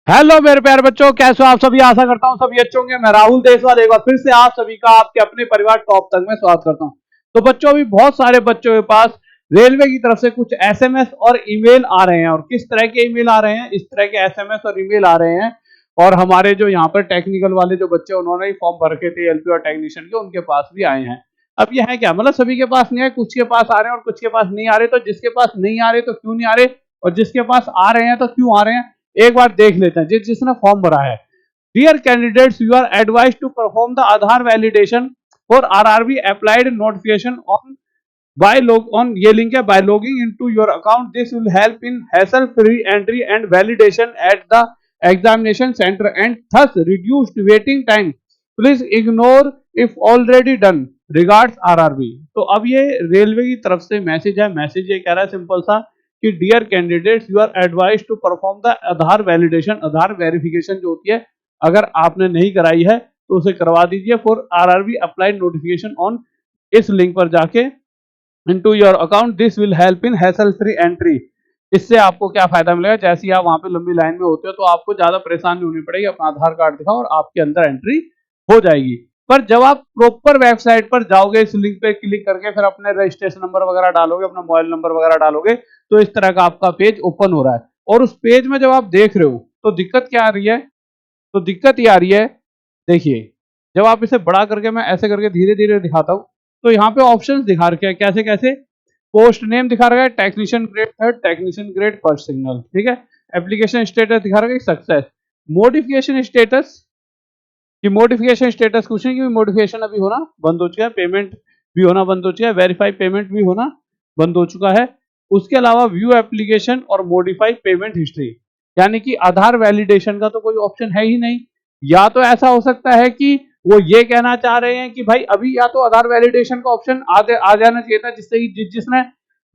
Hello मेरे प्यारे बच्चों, कैसे हो आप सभी। आशा करता हूँ सभी अच्छे होंगे। मैं राहुल देसवाल एक बार फिर से आप सभी का आपके अपने परिवार टॉप तक में स्वागत करता हूँ। तो बच्चों, अभी बहुत सारे बच्चों के पास रेलवे की तरफ से कुछ एसएमएस और ईमेल आ रहे हैं। और किस तरह के ईमेल आ रहे हैं, इस तरह के एसएमएस और ईमेल आ रहे हैं। और हमारे जो यहाँ पर टेक्निकल वाले जो बच्चे उन्होंने फॉर्म भर के थे एलपी और टेक्नीशियन के, उनके पास भी आए हैं। अब यह है क्या, मतलब सभी के पास नहीं है, कुछ के पास आ रहे हैं और कुछ के पास नहीं आ रहे। तो जिसके पास नहीं आ रहे तो क्यों नहीं आ रहे, और जिसके पास आ रहे हैं तो क्यों आ रहे हैं, एक बार देख लेते हैं। जिसने फॉर्म भरा है, dear candidates, you are advise to perform the Aadhaar validation for RRB applied notification on by log on, ये लिंक है, by logging into your account. This will help in hassle free entry and validation at the examination centre and thus reduced waiting time. Please ignore if already done, regards RRB. तो अब ये railway की तरफ से message है। Message ये कह रहा है सिंपल सा कि dear candidates, you are advise to perform the Aadhaar validation, Aadhaar verification जो होती है, अगर आपने नहीं कराई है तो उसे करवा दीजिए for RRB applied notification on, इस लिंक पर जाके into your account. This will help in hassle free entry. इससे आपको क्या फायदा मिलेगा, जैसे ही आप वहां पे लंबी लाइन में होते हो तो आपको ज्यादा परेशान नहीं होनी पड़ेगी। अपना आधार कार्ड दिखाओ और आपके अंदर एंट्री हो जाएगी। पर जब आप प्रॉपर वेबसाइट पर जाओगे, इस लिंक पे क्लिक करके फिर अपने रजिस्ट्रेशन नंबर वगैरह डालोगे, अपना मोबाइल नंबर वगैरह डालोगे, तो इस तरह का आपका पेज ओपन हो रहा है। और उस पेज में जब आप देख रहे हो तो दिक्कत क्या आ रही है, तो दिक्कत ये आ रही है, देखिए, जब आप इसे बड़ा करके, मैं ऐसे करके धीरे धीरे दिखाता हूं, तो यहाँ पे ऑप्शंस दिखा रखे हैं कैसे कैसे। पोस्ट नेम दिखा रखा है technician grade third, technician grade first signal, ठीक है। एप्लीकेशन स्टेटस दिखा रखा है सक्सेस। मॉडिफिकेशन स्टेटस, कि मॉडिफिकेशन स्टेटस कुछ नहीं, कि मॉडिफिकेशन अभी होना बंद हो चुका है, पेमेंट भी होना बंद हो चुका है, वेरीफाई पेमेंट भी होना बंद हो चुका है। उसके अलावा व्यू एप्लीकेशन और मॉडिफाई पेमेंट हिस्ट्री, यानी कि आधार वैलिडेशन का तो कोई ऑप्शन है ही नहीं। या तो ऐसा हो सकता है कि वो ये कहना चाह रहे हैं कि भाई अभी या तो आधार वैलिडेशन का ऑप्शन आ जाना चाहिए था, जिससे कि जिसने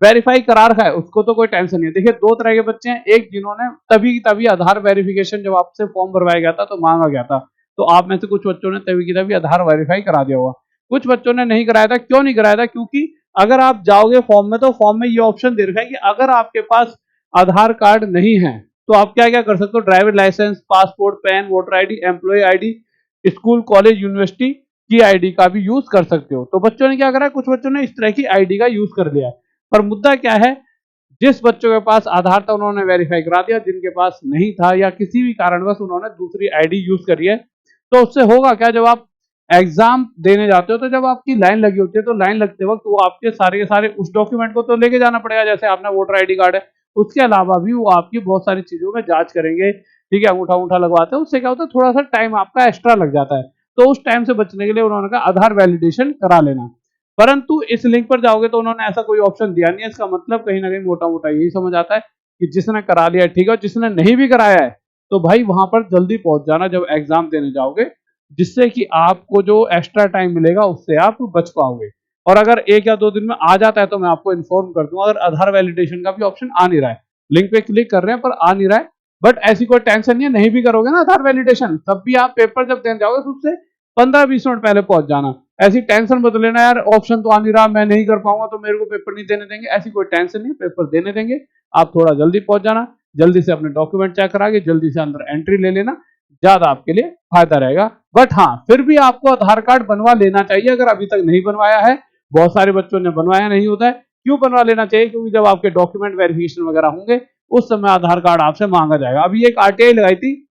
वेरीफाई करा रखा है उसको तो कोई टेंशन नहीं है। देखिए, दो तरह के बच्चे हैं, एक जिन्होंने तभी तभी आधार वेरिफिकेशन जब आपसे फॉर्म भरवाया गया था तो मांगा गया था, तो आप में से कुछ बच्चों ने तभी की तभी आधार वेरीफाई करा दिया होगा। कुछ बच्चों ने नहीं कराया था। क्यों नहीं कराया था, क्योंकि अगर आप जाओगे फॉर्म में तो फॉर्म में ये ऑप्शन दे रखा है कि अगर आपके पास आधार कार्ड नहीं है तो आप क्या क्या कर सकते हो, driver licence, passport, PAN, voter ID, employ ID, school, college, university की आईडी का भी यूज कर सकते हो। तो बच्चों ने क्या करा, कुछ बच्चों ने इस तरह की आईडी का यूज कर लिया। पर मुद्दा क्या है, जिस बच्चों के पास आधार था उन्होंने वेरीफाई करा दिया, जिनके पास नहीं था या किसी भी कारणवश उन्होंने दूसरी आईडी यूज करी है, तो उससे होगा क्या, जब आप एग्जाम देने जाते हो तो जब आपकी लाइन लगी होती है तो लाइन लगते वक्त वो आपके सारे के सारे उस डॉक्यूमेंट को तो लेके जाना पड़ेगा, जैसे आपने वोटर आईडी कार्ड है, उसके अलावा भी वो आपकी बहुत सारी चीजों में जांच करेंगे, ठीक है। अंगूठा अंगूठा लगवाते हैं, उससे क्या होता है, थोड़ा सा टाइम आपका एक्स्ट्रा लग जाता है। तो उस टाइम से बचने के लिए उन्होंने कहा आधार वैलिडेशन करा लेना। परंतु इस लिंक पर जाओगे तो उन्होंने ऐसा कोई ऑप्शन दिया नहीं है। इसका मतलब कहीं ना कहीं मोटा मोटा यही समझ आता है कि जिसने करा लिया ठीक है, और जिसने नहीं भी कराया है तो भाई वहां पर जल्दी पहुंच जाना जब एग्जाम देने जाओगे, जिससे कि आपको जो एक्स्ट्रा टाइम मिलेगा उससे आप बच पाओगे। और अगर एक या दो दिन में आ जाता है तो मैं आपको इन्फॉर्म कर दूंगा। अगर आधार वैलिडेशन का भी ऑप्शन आ नहीं रहा है, लिंक पे क्लिक कर रहे हैं पर आ नहीं रहा है, बट ऐसी कोई टेंशन नहीं है, नहीं भी करोगे ना आधार वैलिडेशन, तब भी आप पेपर जब देने जाओगे तो उससे 15-20 मिनट पहले पहुंच जाना। ऐसी टेंशन मत लेना यार, ऑप्शन तो आ नहीं रहा, मैं नहीं कर पाऊंगा तो मेरे को पेपर नहीं देने देंगे, ऐसी कोई टेंशन नहीं, पेपर देने देंगे। आप थोड़ा जल्दी पहुंच जाना, जल्दी से अपने डॉक्यूमेंट चेक करा के जल्दी से अंदर एंट्री ले लेना, ज्यादा आपके लिए फायदा रहेगा। बट हाँ, फिर भी आपको आधार कार्ड बनवा लेना चाहिए अगर अभी तक नहीं बनवाया है। बहुत सारे बच्चों ने बनवाया नहीं होता है। क्यों बनवा लेना चाहिए, क्योंकि जब आपके डॉक्यूमेंट वेरिफिकेशन वगैरह होंगे उस समय आधार कार्ड आपसे मांगा जाएगा। अभी एक आरटीआई लगाई थी,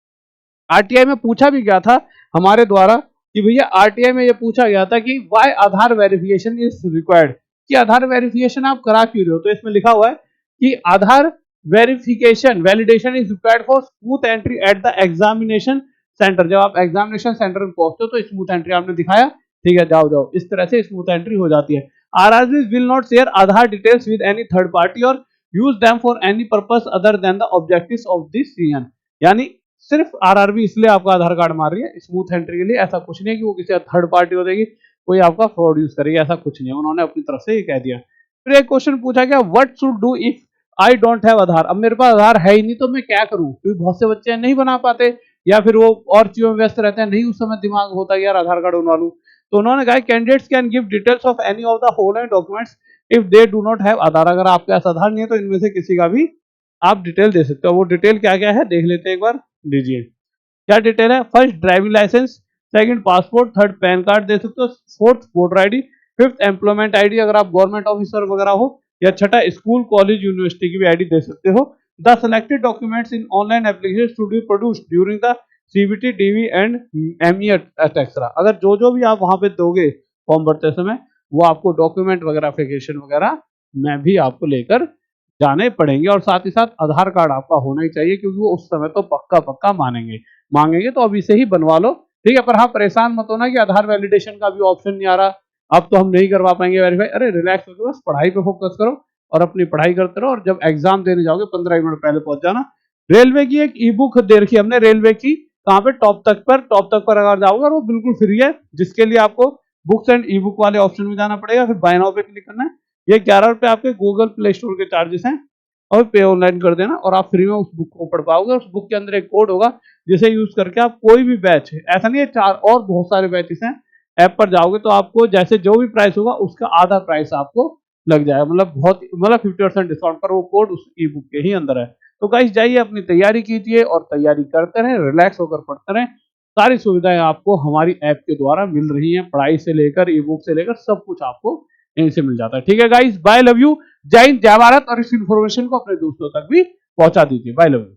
आरटीआई में पूछा भी गया था हमारे द्वारा कि भैया, आरटीआई में ये पूछा गया था कि why Aadhaar verification is required, कि आधार वेरिफिकेशन आप करा क्यों रहे हो। तो इसमें लिखा हुआ है कि Aadhaar verification validation is required for smooth entry at the examination centre. जब आप एग्जामिनेशन सेंटर में पहुंचते हो तो स्मूथ एंट्री आपने दिखाया, ठीक है, जाओ जाओ, इस तरह से स्मूथ एंट्री हो जाती है। RRB will not share Aadhaar details with any third party और use them for any purpose other than the objectives of this season. यानी सिर्फ आरआरबी इसलिए आपका आधार कार्ड मार रही है स्मूथ एंट्री के लिए, ऐसा कुछ नहीं है कि वो किसी थर्ड पार्टी हो देगी, कोई आपका फ्रॉड यूज करेगी, ऐसा कुछ नहीं है। उन्होंने अपनी तरफ से ये कह दिया। फिर एक क्वेश्चन पूछा गया, what should do if I don't have Aadhaar. अब मेरे पास आधार है ही नहीं तो मैं क्या करूं, क्योंकि बहुत से बच्चे नहीं बना पाते या फिर वो और चीजों में व्यस्त रहते हैं, नहीं उस समय दिमाग होता है यार आधार कार्ड बनवा लूं। तो उन्होंने कहा candidates can give details of any of the following documents if they do not have Aadhaar. अगर आपके पास आधार नहीं है तो इनमें से किसी का भी आप डिटेल दे सकते हो। वो डिटेल क्या क्या है देख लेते हैं एक बार। लीजिए। क्या डिटेल है? First driving licence, second passport, third PAN card दे सकते हो, fourth voter ID, fifth employment ID अगर आप गवर्नमेंट ऑफिसर वगैरह हो, या छठा स्कूल कॉलेज यूनिवर्सिटी की भी आईडी दे सकते हो। The selected documents in online application to be produced during the CBT DV and ME etcetera. अगर जो भी आप वहां पे दोगे फॉर्म भरते समय, वो आपको डॉक्यूमेंट वगैरह एप्लीकेशन वगैरह में भी आपको लेकर जाने पड़ेंगे, और साथ ही साथ आधार कार्ड आपका होना ही चाहिए, क्योंकि वो उस समय तो पक्का पक्का मांगेंगे तो अभी से ही बनवा लो, ठीक है। पर हाँ, परेशान मत होना कि आधार वैलिडेशन का भी ऑप्शन नहीं आ रहा, अब तो हम नहीं करवा पाएंगे वेरीफाई। अरे रिलैक्स होकर बस पढ़ाई पे फोकस करो और अपनी पढ़ाई करते रहो, और जब एग्जाम देने जाओगे 15 मिनट पहले पहुंच जाना। रेलवे की एक ई बुक दे रखी है हमने, रेलवे की, कहाँ पे, टॉप तक पर अगर जाओगे, और वो बिल्कुल फ्री है, जिसके लिए आपको बुक्स एंड ई बुक वाले ऑप्शन में जाना पड़ेगा, फिर बाय नाउ पे क्लिक करना है। ये 11 रुपए आपके गूगल प्ले स्टोर के चार्जेस हैं, और पे ऑनलाइन कर देना, और आप फ्री में उस बुक को पढ़ पाओगे। उस बुक के अंदर एक कोड होगा, जिसे यूज करके आप कोई भी बैच, ऐसा नहीं है, 4 और बहुत सारे बैचेस हैं, ऐप पर जाओगे तो आपको जैसे जो भी प्राइस होगा उसका आधा प्राइस आपको लग जाएगा, मतलब 50% डिस्काउंट पर, वो कोड उस ई बुक के ही अंदर है। तो गाइस जाइए, अपनी तैयारी कीजिए और तैयारी करते रहें, रिलैक्स होकर पढ़ते रहें। सारी सुविधाएं आपको हमारी ऐप के द्वारा मिल रही हैं, पढ़ाई से लेकर ई बुक से लेकर सब कुछ आपको यहीं से मिल जाता है। ठीक है गाइस, बाय, लव यू, जय हिंद, जय भारत, और इस इन्फॉर्मेशन को अपने दोस्तों तक भी पहुंचा दीजिए। Bye, love you.